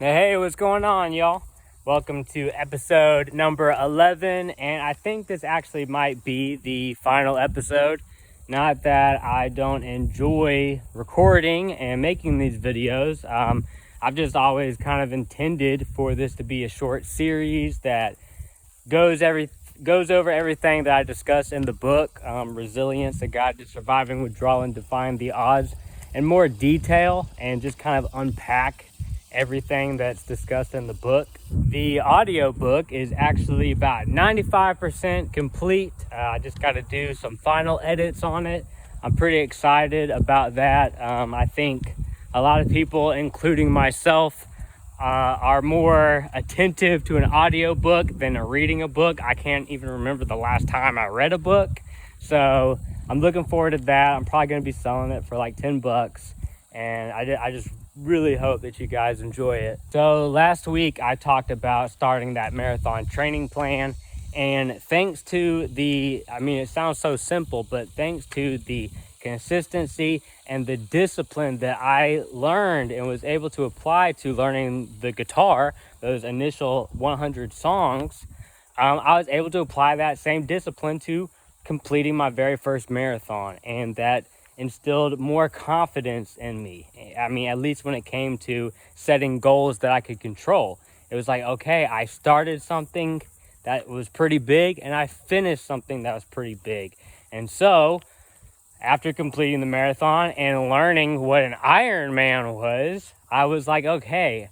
Hey, what's going on, y'all? Welcome to episode number 11, and I think this actually might be the final episode. Not that I don't enjoy recording and making these videos. I've just always kind of intended for this to be a short series that goes over everything that I discussed in the book, Resilience, A Guide to Surviving Withdrawal and Defying the Odds, in more detail, and just kind of unpack everything that's discussed in the book. The audio book is actually about 95% complete. I just got to do some final edits on it. I'm pretty excited about that. I think a lot of people, including myself, are more attentive to an audio book than reading a book. I can't even remember the last time I read a book. So I'm looking forward to that. I'm probably going to be selling it for like $10. And I just really hope that you guys enjoy it. So last week I talked about starting that marathon training plan, and thanks to it sounds so simple, but thanks to the consistency and the discipline that I learned and was able to apply to learning the guitar, those initial 100 songs, I was able to apply that same discipline to completing my very first marathon, and that instilled more confidence in me. I mean, at least when it came to setting goals that I could control. It was like, okay, I started something that was pretty big and I finished something that was pretty big. And so after completing the marathon and learning what an Ironman was, I was like, okay,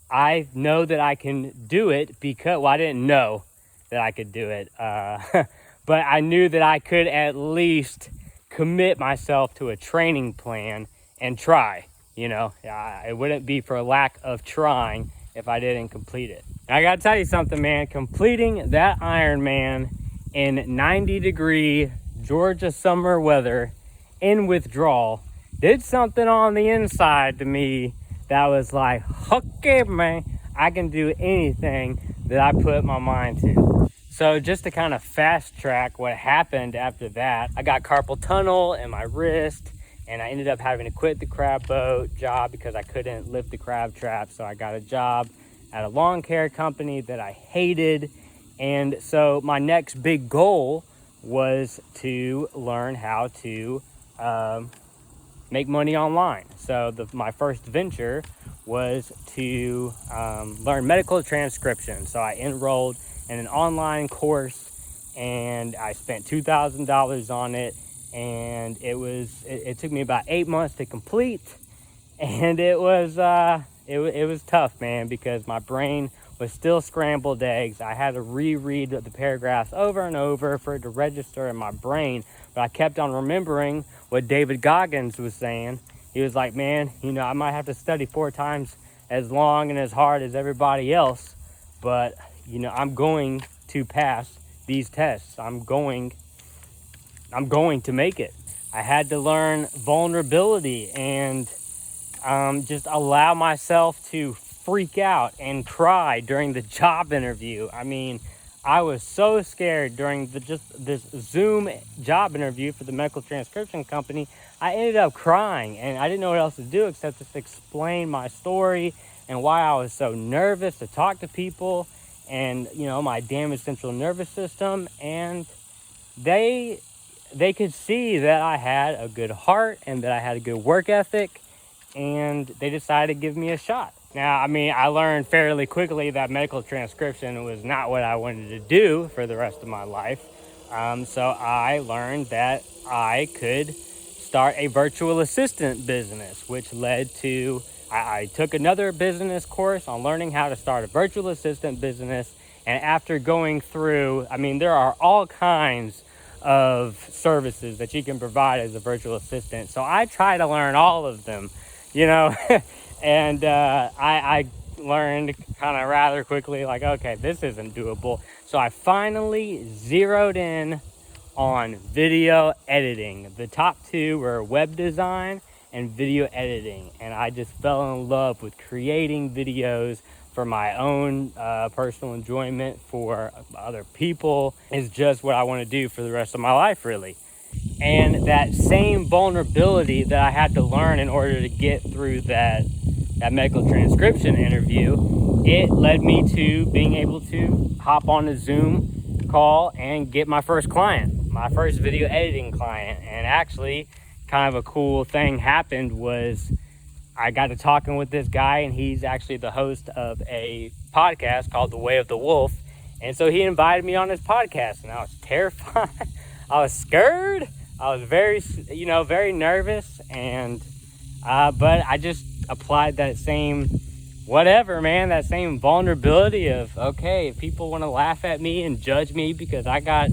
I know that I can do it because, well, I didn't know that I could do it, but I knew that I could at least commit myself to a training plan and try. It wouldn't be for lack of trying if I didn't complete it. And I gotta tell you something, man. Completing that Ironman in 90-degree Georgia summer weather in withdrawal did something on the inside to me that was like, okay, man, I can do anything that I put my mind to. So just to kind of fast track what happened after that, I got carpal tunnel in my wrist, and I ended up having to quit the crab boat job because I couldn't lift the crab trap. So I got a job at a lawn care company that I hated. And so my next big goal was to learn how to make money online. So my first venture was to learn medical transcription. So I enrolled in an online course, and I spent $2,000 on it, and it took me about 8 months to complete, and it was tough, man, because my brain was still scrambled eggs. I had to reread the paragraphs over and over for it to register in my brain, but I kept on remembering what David Goggins was saying. He was like, man, I might have to study 4 times as long and as hard as everybody else, but I'm going to pass these tests. I'm going to make it. I had to learn vulnerability and just allow myself to freak out and cry during the job interview. I mean, I was so scared during this Zoom job interview for the medical transcription company. I ended up crying, and I didn't know what else to do except just explain my story and why I was so nervous to talk to people, and my damaged central nervous system. And they could see that I had a good heart and that I had a good work ethic, and they decided to give me a shot. Now, I learned fairly quickly that medical transcription was not what I wanted to do for the rest of my life. So I learned that I could start a virtual assistant business, which led to I took another business course on learning how to start a virtual assistant business. And after going through, there are all kinds of services that you can provide as a virtual assistant. So I try to learn all of them, and I learned kind of rather quickly, like, okay, this isn't doable. So I finally zeroed in on video editing. The top 2 were web design and video editing, and I just fell in love with creating videos for my own personal enjoyment, for other people. Is just what I want to do for the rest of my life, really. And that same vulnerability that I had to learn in order to get through that that medical transcription interview, it led me to being able to hop on a Zoom call and get my first client, my first video editing client. And actually, kind of a cool thing happened was I got to talking with this guy, and he's actually the host of a podcast called The Way of the Wolf. And so he invited me on his podcast, and I was terrified. I was scared. I was very nervous, and but I just applied that same that same vulnerability of, okay, if people want to laugh at me and judge me because I got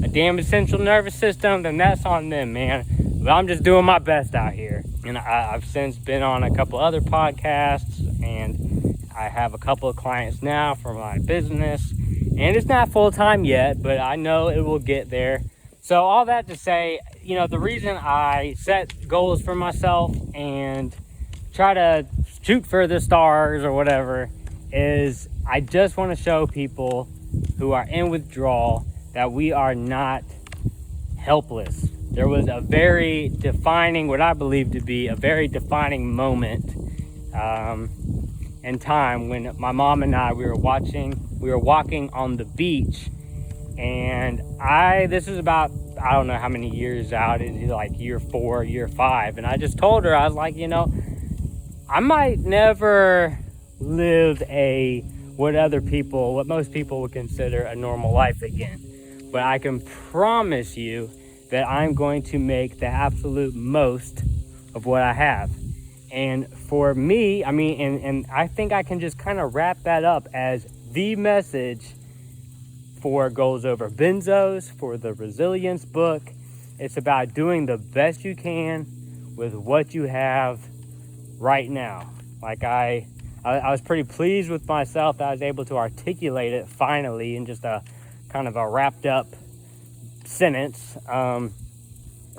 a damaged central nervous system, then that's on them, man. But I'm just doing my best out here. And I've since been on a couple other podcasts, and I have a couple of clients now for my business. And it's not full-time yet, but I know it will get there. So all that to say, the reason I set goals for myself and try to shoot for the stars or whatever is I just want to show people who are in withdrawal that we are not helpless. There was a very defining, what I believe to be a very defining moment in time when my mom and I, we were walking on the beach, and this is about, I don't know how many years out, it's like year 4, year 5, and I just told her, I was like, I might never live what most people would consider a normal life again, but I can promise you that I'm going to make the absolute most of what I have. And for me, and I think I can just kind of wrap that up as the message for Goals Over Benzos, for the Resilience book. It's about doing the best you can with what you have right now. Like I was pretty pleased with myself that I was able to articulate it finally in just a kind of a wrapped up sentence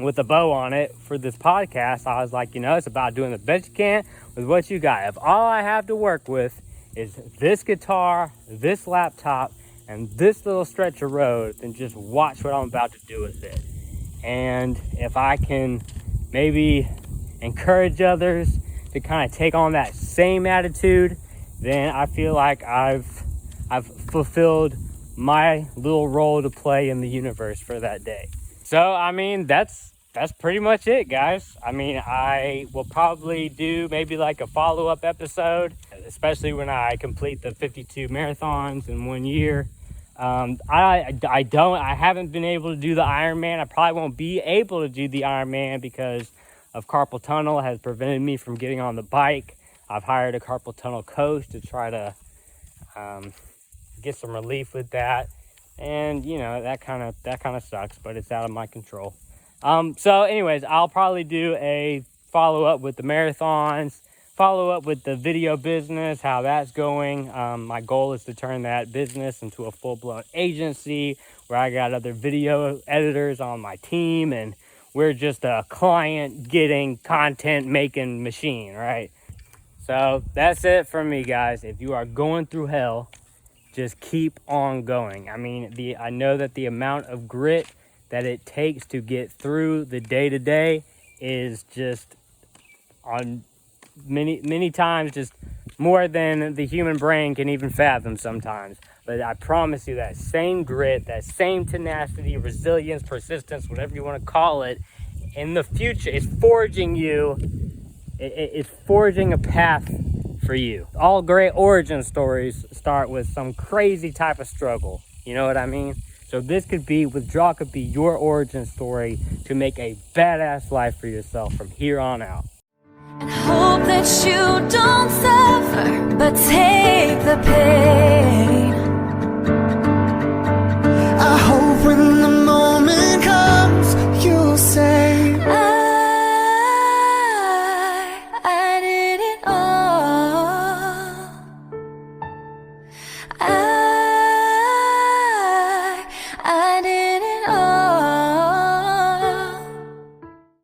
with a bow on it for this podcast. I was like, it's about doing the best you can with what you got. If all I have to work with is this guitar, this laptop, and this little stretch of road, then just watch what I'm about to do with it. And if I can maybe encourage others to kind of take on that same attitude, then I feel like I've fulfilled my little role to play in the universe for that day. So, that's pretty much it, guys. I will probably do maybe like a follow-up episode, especially when I complete the 52 marathons in 1 year. I haven't been able to do the Ironman. I probably won't be able to do the Ironman because of carpal tunnel has prevented me from getting on the bike. I've hired a carpal tunnel coach to try to get some relief with that. And that kind of sucks, but it's out of my control. So anyways, I'll probably do a follow-up with the marathons, follow up with the video business, how that's going. My goal is to turn that business into a full-blown agency where I got other video editors on my team, and we're just a client getting content making machine, right? So that's it from me, guys. If you are going through hell, just keep on going. I know that the amount of grit that it takes to get through the day-to-day is just on many times just more than the human brain can even fathom sometimes. But I promise you that same grit, that same tenacity, resilience, persistence, whatever you want to call it, in the future, it's forging you. It's forging a path for you. All great origin stories start with some crazy type of struggle. You know what I mean? So withdrawal could be your origin story to make a badass life for yourself from here on out. And hope that you don't suffer, but take the pain.